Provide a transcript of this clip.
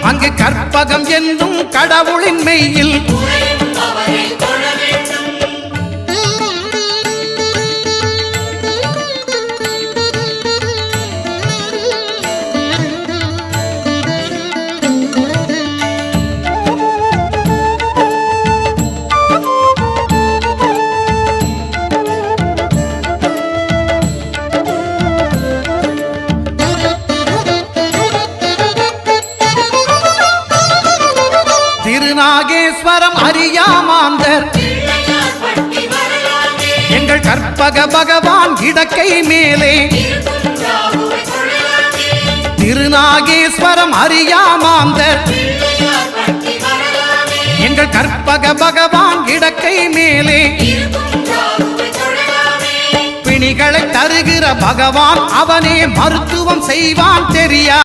அங்கு கற்பகம் என்னும் கடவுளின் மெய்யில் திருநாகேஸ்வரம் அறியாமாந்தர் எங்கள் கற்பக பகவான் இடக்கை மேலே திருநாகேஸ்வரம் அறியாமாந்தர் எங்கள் கற்பக பகவான் இடக்கை மேலே பிணிகளை தருகிற பகவான் அவனே மருத்துவம் செய்வான் தெரியா